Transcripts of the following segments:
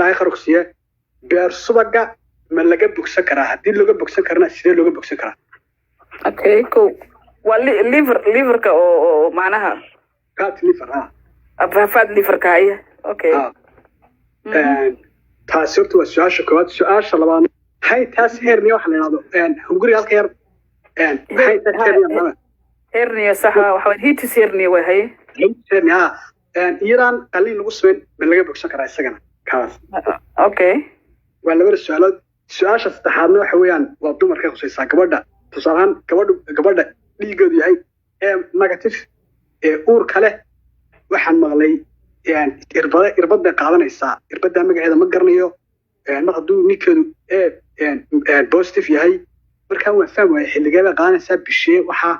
ilaahay kharuqsiye beer subaga ma laga bogsan karaa hadii laga bogsan karna sidee looga bogsan karaa okay cool liver ka oo macnaha fat liver fat liver ka ay okay taasirtu waa su'aasha koowaad su'aasha labaad hay taas hernia waxa la yiraahdo hunguri halka yar hay taas hernia saxa waxa hitis hernia way hay hernia iran qalin lagu sameyn ma laga bogsan karaa isagana kaas okay waa laba su'aalood su'aasha saddexaadna waxa weeyaan waa dumarka khusaysa gabadha tusaalaan gabadha dhiigoodu yahay negative uur kale waxaan maqlay irbada qaadanaysa irbada magaceeda ma garanayo mar hadduu ninkeedu positive yahay markaan waan fahmi waayay xilligeeda qaadanaysaa bishee waxaa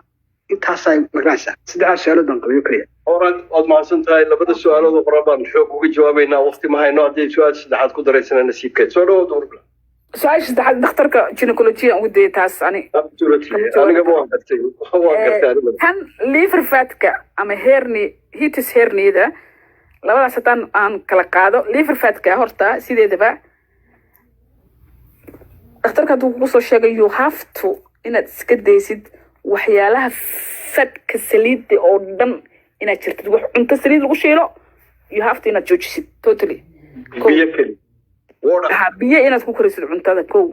intaasay magaranaysaa saddexdaas su'aalood baan qabiyo kaliya ood mahadsan tahay labada su'aalood oo hore baan xoog uga jawaabaynaa waqti ma hayno haddii su'aal saddexaad ku daraysana nasiibkeed soo dhawow dowrla su'aasha saddexaad dhakhtarka gynecology ugu dayay taas aniga waan gartay kan liver fatka ama hitis herniada labadaas haddaan aan kala qaado liver fatka horta sideedaba dhakhtarka hadduu kugu soo sheegay you have to inaad iska daysid waxyaalaha fadka saliidda oo dhan inaad jirtid wax cunto saliid lagu shiilo you have to inaad joojisid totally biyo inaad ku korisid cuntada kow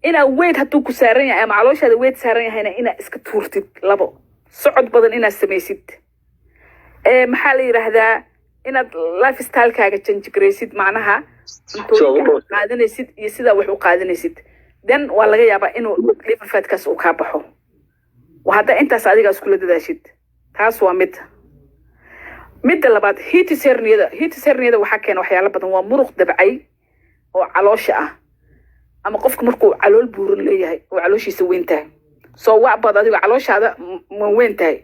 inaad weyd hadduu ku saaran yahay ama calooshaada weyd saaran yahayna inaad iska tuurtid labo socod badan inaad samaysid maxaa la yidhaahdaa inaad lifestylekaaga janjigaraysid macnaha cuntooyinka qaadanaysid iyo sidaa wax u qaadanaysid then waa laga yaabaa inuu liver fatkaas uu kaa baxo hadda intaas adiga iskula dadaashid taas waa midda labaad hitis herniada waxaa keena waxyaalo badan waa muruq dabcay oo caloosha ah ama qofka markuu calool buuran leeyahay oo calooshiisa weyn tahay soo wacbad adiga calooshaada ma weyn tahay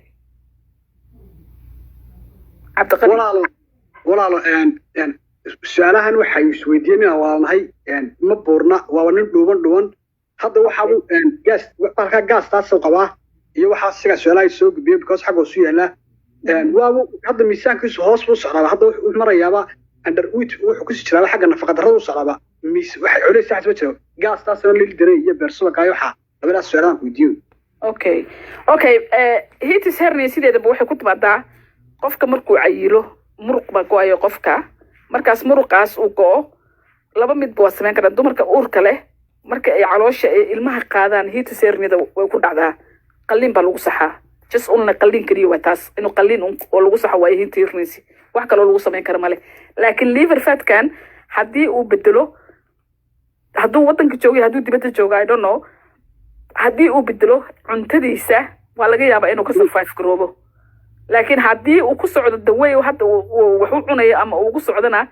cabdiqani walaalo su'aalahan waxay isweydiinayaan waa nahay ma buurna waa nin dhuuban hadda waxa gas taas qabaa iyo waxa siga su'aalaha soo gudbiyay because xaq oo soo yaala waa hadda miisaankiisu hoos u socdaa hadda wuxuu marayaaba underweight wuxuu ku jiraa xagga nafaqo darrada u socdaa waxay culays sax ma jiro gas taas oo lil diray iyo beersuba kaayo waxa labadaas su'aalahan ku weydiiyo okay hitis hernia sideedaba waxay ku timaadaa qofka markuu cayilo muruq baa go'ayo qofka markaas muruqaas uu go'o laba mid baa sameyn kara dumarka uurka leh marka ay caloosha ilmaha qaadaan hitis herniada way ku dhacdaa qalliin baa lagu saxaa just unna qalliin kaliya waa taas inuu qalliin oo lagu saxo waayo hitis hernia wax kale oo lagu sameyn kara male laakiin liver fatkan haddii uu bedelo hadduu wadanka joogo hadduu dibadda joogo I don't know haddii uu bedelo cuntadiisa waa laga yaabaa inuu ka survive garoobo laakiin haddii uu ku socdo dawey hadda wax u cunayo ama uu ugu socdana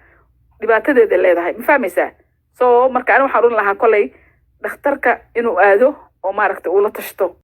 dhibaatadeeda leedahay ma fahmaysaa so marka ani waxaan oran lahaa kolay dhakhtarka inuu aado oo maaragtay uu la tashto